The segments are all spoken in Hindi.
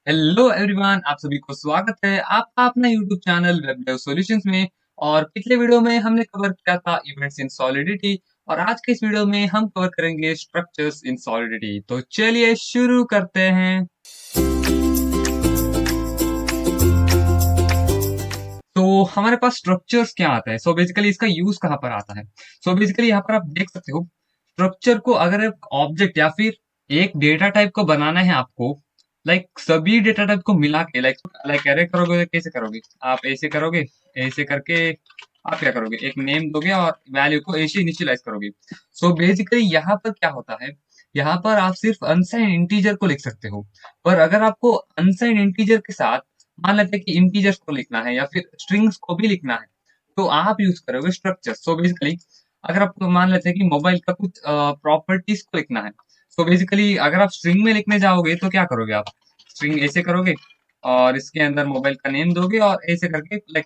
हेलो एवरीवन, आप सभी को स्वागत है आपका अपना YouTube channel web dev solutions में। और पिछले वीडियो में हमने कवर किया था इवेंट्स इन सॉलिडिटी और आज के इस वीडियो में हम कवर करेंगे स्ट्रक्चर्स इन सॉलिडिटी। तो चलिए शुरू करते हैं। तो हमारे पास स्ट्रक्चर्स क्या आता है? सो बेसिकली इसका यूज कहाँ पर आता है? सो बेसिकली यहाँ पर आप देख सकते हो स्ट्रक्चर को अगर एक ऑब्जेक्ट या फिर एक डेटा टाइप को बनाना है आपको, सभी डेटा टाइप को मिला के लाइक लाइक एरे करोगे तो कैसे करोगे? आप ऐसे करोगे, ऐसे करके आप क्या करोगे, एक नेम दोगे और वैल्यू को ऐसे इनिशियलाइज करोगे। सो बेसिकली यहाँ पर क्या होता है, यहाँ पर आप सिर्फ अनसाइंड इंटीजर को लिख सकते हो। पर अगर आपको अनसाइंड इंटीजर के साथ मान लेते हैं कि इंटीजर्स को लिखना है या फिर स्ट्रिंग्स को भी लिखना है, तो आप यूज करोगे स्ट्रक्चर। सो बेसिकली अगर आपको मान लेते हैं कि मोबाइल का कुछ प्रॉपर्टीज को लिखना है, सो बेसिकली अगर आप स्ट्रिंग में लिखने जाओगे तो क्या करोगे? आप स्ट्रिंग ऐसे करोगे और इसके अंदर मोबाइल का नेम दोगे और ऐसे करके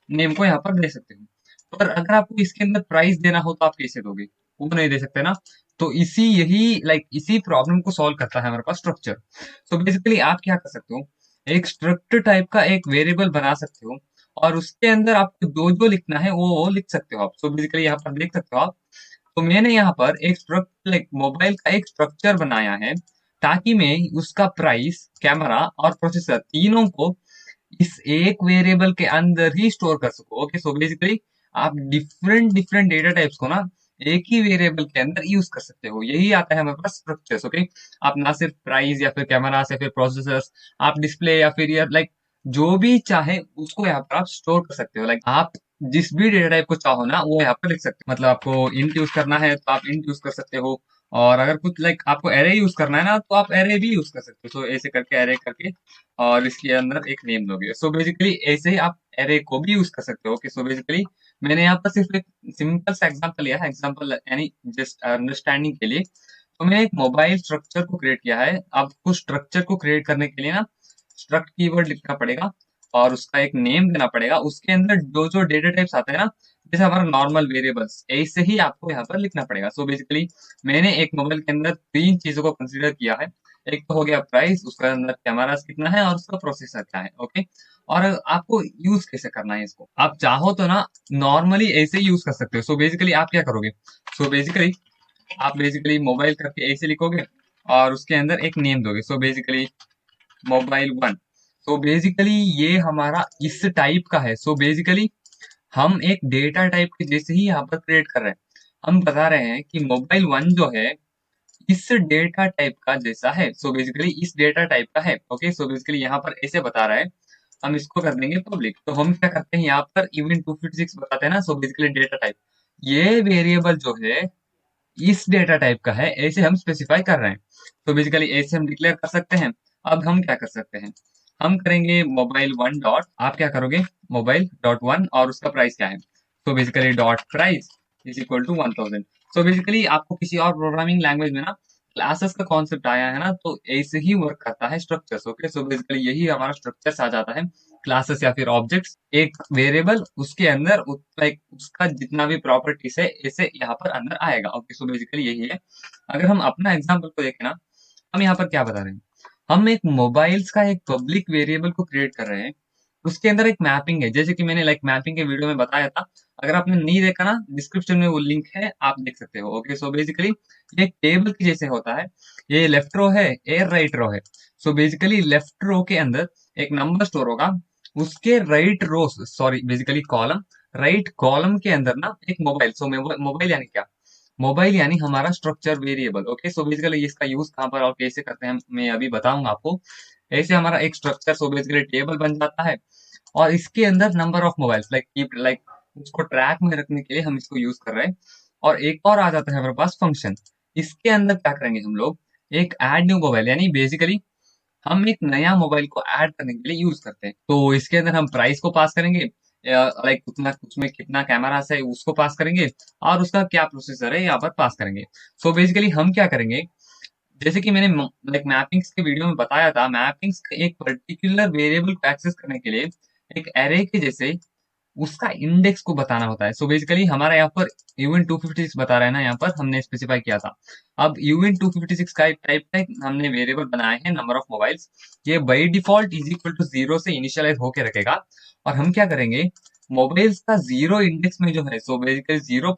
नेम को यहाँ पर दे सकते हो। पर अगर आपको इसके अंदर प्राइस देना हो तो आप कैसे दोगे? वो नहीं दे सकते ना। तो इसी प्रॉब्लम को सॉल्व करता है हमारे पास स्ट्रक्चर। सो बेसिकली आप क्या कर सकते हो, एक स्ट्रक्चर टाइप का एक वेरिएबल बना सकते हो और उसके अंदर आपको जो जो लिखना है वो लिख सकते हो आप। सो बेसिकली यहाँ पर देख सकते हो आप, तो मैंने यहाँ पर एक स्ट्रक्चर मोबाइल का एक स्ट्रक्चर बनाया है ताकि मैं उसका प्राइस, कैमरा और प्रोसेसर तीनों को इस एक वेरिएबल के अंदर ही स्टोर कर सको। ओके, सो बेसिकली आप डिफरेंट डिफरेंट डेटा टाइप्स को ना एक ही वेरिएबल के अंदर यूज कर सकते हो। यही आता है हमारे पास स्ट्रक्चर्स। ओके, आप ना सिर्फ प्राइस या फिर कैमरास या फिर प्रोसेसर्स, आप डिस्प्ले या फिर यार जो भी चाहे उसको यहाँ पर आप स्टोर कर सकते हो। आप जिस भी डेटा टाइप को चाहो ना वो यहाँ पर लिख सकते हो। मतलब आपको इंट यूज करना है तो आप इंट यूज कर सकते हो, और अगर कुछ आपको एरे यूज करना है ना तो आप एरे भी यूज कर सकते हो। सो ऐसे करके एरे करके और इसके अंदर एक नेम दोगे। सो बेसिकली ऐसे ही आप एरे को भी यूज कर सकते हो। ओके, सो बेसिकली मैंने यहाँ पर सिर्फ एक सिंपल सा एग्जांपल लिया है, एग्जांपल यानी जस्ट अंडरस्टैंडिंग के लिए। तो मैंने एक मोबाइल स्ट्रक्चर को क्रिएट किया है। आपको स्ट्रक्चर को क्रिएट करने के लिए ना स्ट्रक्ट कीवर्ड लिखना पड़ेगा और उसका एक नेम देना पड़ेगा। उसके अंदर जो जो डेटा टाइप्स आते हैं ना, जैसे हमारा नॉर्मल वेरिएबल्स, ऐसे ही आपको यहाँ पर लिखना पड़ेगा। सो बेसिकली मैंने एक मोबाइल के अंदर तीन चीजों को कंसिडर किया है। एक तो हो गया प्राइस, उसके अंदर कैमरा कितना है और उसका प्रोसेसर क्या है। ओके, और आपको यूज कैसे करना है इसको, आप चाहो तो ना नॉर्मली ऐसे ही यूज कर सकते हो। सो बेसिकली आप क्या करोगे, सो बेसिकली आप बेसिकली मोबाइल करके ऐसे लिखोगे और उसके अंदर एक नेम दोगे। So basically mobile one. तो बेसिकली ये हमारा इस टाइप का है। सो बेसिकली हम एक डेटा टाइप के जैसे ही यहाँ पर क्रिएट कर रहे हैं। हम बता रहे हैं कि मोबाइल वन जो है इस डेटा टाइप का जैसा है। सो बेसिकली इस डेटा टाइप का है। ओके, सो बेसिकली यहाँ पर ऐसे बता रहा है, हम इसको कर देंगे पब्लिक। तो हम क्या करते हैं, यहाँ पर इवन 256 बताते हैं ना। सो बेसिकली डेटा टाइप, ये वेरिएबल जो है इस डेटा टाइप का है, ऐसे हम स्पेसिफाई कर रहे हैं। तो बेसिकली ऐसे हम डिक्लेयर कर सकते हैं। अब हम क्या कर सकते हैं, हम करेंगे मोबाइल वन डॉट, आप क्या करोगे, मोबाइल डॉट वन और उसका प्राइस क्या है। तो basically dot price is equal to 1000। So basically आपको किसी और प्रोग्रामिंग लैंग्वेज में ना क्लासेस का कॉन्सेप्ट आया है ना, तो ऐसे ही वर्क करता है स्ट्रक्चर्स। ओके, सो बेसिकली यही हमारा स्ट्रक्चर्स आ जाता है, क्लासेस या फिर ऑब्जेक्ट्स, एक वेरिएबल उसके अंदर उसका जितना भी प्रॉपर्टीज है ऐसे यहाँ पर अंदर आएगा। ओके, सो बेसिकली यही है। अगर हम अपना एग्जांपल को देखें ना, हम यहाँ पर क्या बता रहे हैं, हम एक मोबाइल्स का एक पब्लिक वेरिएबल को क्रिएट कर रहे हैं। उसके अंदर एक मैपिंग है, जैसे कि मैंने मैपिंग के वीडियो में बताया था। अगर आपने नहीं देखा ना, डिस्क्रिप्शन में वो लिंक है, आप देख सकते हो। ओके, सो बेसिकली ये एक टेबल के जैसे होता है। ये लेफ्ट रो है, ये राइट रो है। सो बेसिकली लेफ्ट रो के अंदर एक नंबर स्टोर होगा, उसके right row, sorry basically column, right column के अंदर ना एक मोबाइल। सो मोबाइल यानी क्या, मोबाइल यानी हमारा structure variable. Okay, so basically इसका यूज कहाँ पर और कैसे करते हैं मैं अभी बताऊंगा आपको। ऐसे हमारा एक स्ट्रक्चर, सो बेसिकली टेबल बन जाता है और इसके अंदर नंबर ऑफ मोबाइल्स उसको ट्रैक में रखने के लिए हम इसको यूज कर रहे हैं। और एक और आ जाता है हमारे पास फंक्शन। इसके अंदर क्या करेंगे हम लोग, एक ऐड न्यू मोबाइल, यानी बेसिकली हम एक नया मोबाइल को ऐड करने के लिए यूज करते हैं। तो इसके अंदर हम प्राइस को पास करेंगे, उतना उसमें कितना कैमरा है उसको पास करेंगे और उसका क्या प्रोसेसर है यहाँ पर पास करेंगे। सो बेसिकली हम क्या करेंगे, जैसे कि मैंने मैपिंग्स के वीडियो में बताया था, मैपिंग्स एक पर्टिकुलर वेरिएबल को एक्सेस करने के लिए एक एरे के जैसे उसका इंडेक्स को बताना होता है। सो बेसिकली हमारा यहाँ पर यूएन 256 बता रहा है ना, यहाँ पर हमने स्पेसिफाई किया था। अब यूएन 256 का एक टाइप का हमने वेरिएबल बनाए हैं नंबर ऑफ मोबाइल्स। ये by default is equal to 0 से इनिशियलाइज होके रखेगा। और हम क्या करेंगे, मोबाइल्स का जीरो इंडेक्स में जो है, सो बेसिकली जीरो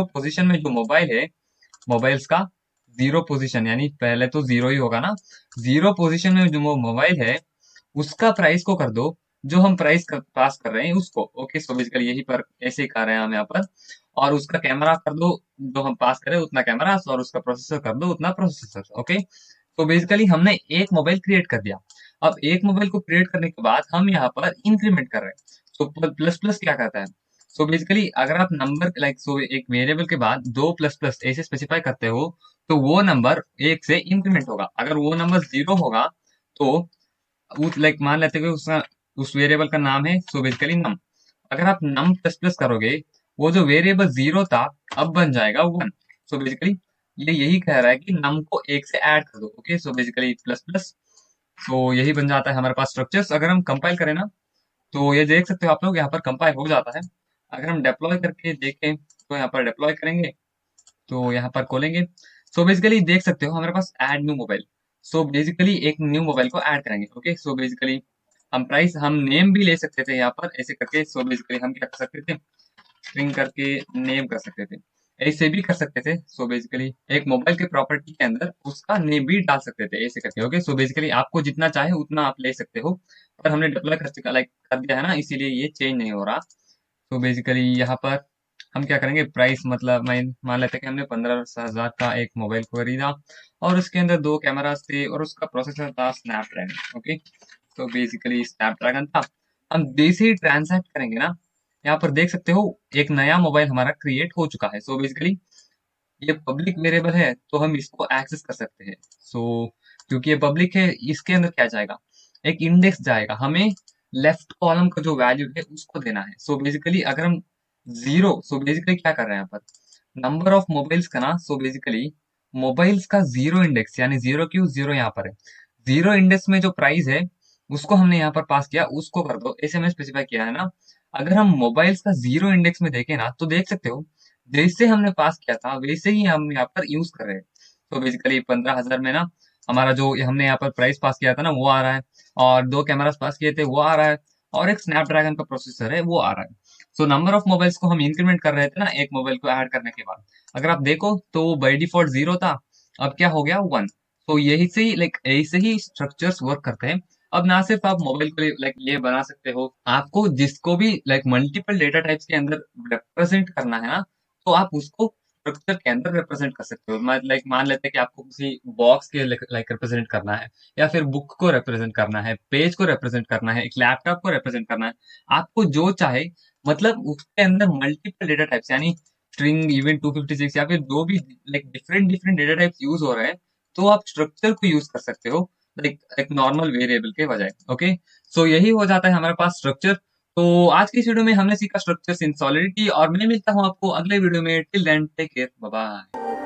पोजिशन में जो मोबाइल है, मोबाइल्स का जीरो पोजीशन यानी पहले तो जीरो ही होगा ना, जीरो पोजीशन में जो मोबाइल है उसका प्राइस को कर दो, जो हम पास कर रहे हैं उसको। ओके, सो बेसिकली यही पर ऐसे ही कर रहे हैं हम यहाँ पर। और उसका कैमरा कर दो, जो हम पास करें उतना कैमरा, और उसका प्रोसेसर कर दो उतना प्रोसेसर। ओके, तो बेसिकली हमने एक मोबाइल क्रिएट कर दिया। अब एक मोबाइल को क्रिएट करने के बाद हम यहाँ पर इंक्रीमेंट कर रहे हैं। सो प्लस प्लस क्या करता है, सो बेसिकली अगर आप नंबर सो एक वेरिएबल के बाद दो प्लस प्लस ऐसे स्पेसिफाई करते हो, तो वो नंबर एक से इंक्रीमेंट होगा। अगर वो नंबर जीरो होगा तो उस मान लेते हैं कि उसका उस वेरिएबल का नाम है सो बेसिकली नम। अगर आप नम प्लस प्लस करोगे, वो जो वेरिएबल जीरो था अब बन जाएगा वन। सो बेसिकली ये यही कह रहा है कि नम को एक से ऐड कर दो। Okay, so basically plus plus. तो यही बन जाता है हमारे पास स्ट्रक्चर्स। अगर हम कंपाइल करें ना, तो ये देख सकते हो आप लोग, यहाँ पर कंपाइल हो जाता है। अगर हम डिप्लॉय करके देखें तो यहाँ पर डिप्लॉय करेंगे, तो यहाँ पर खोलेंगे। सो बेसिकली देख सकते हो हमारे पास add new mobile. So basically एक न्यू मोबाइल को ऐड करेंगे। ओके, सो बेसिकली हम नेम भी ले सकते थे यहाँ पर ऐसे करके। सो बेसिकली हम क्या कर सकते थे, स्ट्रिंग करके नेम कर सकते थे, ऐसे भी कर सकते थे। सो बेसिकली एक मोबाइल के प्रॉपर्टी के अंदर उसका नेम भी डाल सकते थे ऐसे करके। ओके, सो बेसिकली आपको जितना चाहे उतना आप ले सकते हो, पर हमने डिप्लॉय कर दिया है ना, इसीलिए ये चेंज नहीं हो रहा। तो बेसिकली यहाँ पर हम क्या करेंगे, प्राइस मतलब मैं मान लेते हैं कि हमने 15,000 का एक मोबाइल को खरीदा, और उसके अंदर दो कैमरास थे और उसका प्रोसेसर था स्नैपड्रैगन। ओके, तो बेसिकली स्नैपड्रैगन था। हम जैसे ही ट्रांसैक्ट करेंगे ना, यहाँ पर देख सकते हो एक नया मोबाइल हमारा क्रिएट हो चुका है। सो बेसिकली ये पब्लिक वेरिएबल है तो हम इसको एक्सेस कर सकते हैं। सो क्योंकि ये पब्लिक है, इसके अंदर क्या जाएगा, एक इंडेक्स जाएगा, हमें लेफ्ट कॉलम का जो वैल्यू है उसको देना है। सो बेसिकली अगर हम जीरो, सो बेसिकली क्या कर रहे हैं यहाँ पर, नंबर ऑफ मोबाइल्स का ना, सो बेसिकली मोबाइल्स का जीरो इंडेक्स यानी जीरो क्यू जीरो यहाँ पर है, जीरो इंडेक्स में जो प्राइस है उसको हमने यहाँ पर पास किया, उसको कर दो ऐसे हमने स्पेसिफाई किया है ना। अगर हम मोबाइल्स का जीरो इंडेक्स में देखें ना, तो देख सकते हो जैसे हमने पास किया था वैसे ही हम यहाँ पर यूज कर रहे हैं। तो बेसिकली 15,000 में ना हमारा जो हमने यहाँ पर प्राइस पास किया था ना वो आ रहा है, और दो कैमरास पास किए थे वो आ रहा है, और एक स्नैपड्रैगन का प्रोसेसर है वो आ रहा है। सो नंबर ऑफ मोबाइल्स को हम इंक्रीमेंट कर रहे थे ना एक मोबाइल को ऐड करने के बाद, अगर आप देखो तो वो बाई डिफॉल्ट जीरो था, अब क्या हो गया वन। तो यही से ही ऐसे ही स्ट्रक्चर्स वर्क करते हैं। अब ना सिर्फ आप मोबाइल को ये बना सकते हो, आपको जिसको भी मल्टीपल डेटा टाइप्स के अंदर रिप्रेजेंट करना है ना, तो आप उसको स्ट्रक्चर के अंदर रिप्रेजेंट कर सकते हो। मान लेते हैं कि आपको किसी बॉक्स के रिप्रेजेंट करना है, या फिर बुक को रिप्रेजेंट करना है, पेज को रिप्रेजेंट करना है, एक लैपटॉप को रिप्रेजेंट करना है, आपको जो चाहे, मतलब उसके अंदर मल्टीपल डेटा टाइप्स यानी स्ट्रिंग इवेंट 256 या फिर जो भी different different data types use हो रहे हैं, तो आप स्ट्रक्चर को यूज कर सकते हो एक नॉर्मल वेरिएबल के बजाय। ओके, सो यही हो जाता है हमारे पास स्ट्रक्चर। तो आज की इस वीडियो में हमने सीखा स्ट्रक्चर्स इन सॉलिडिटी, और मैं मिलता हूँ आपको अगले वीडियो में। Till then take care, bye bye.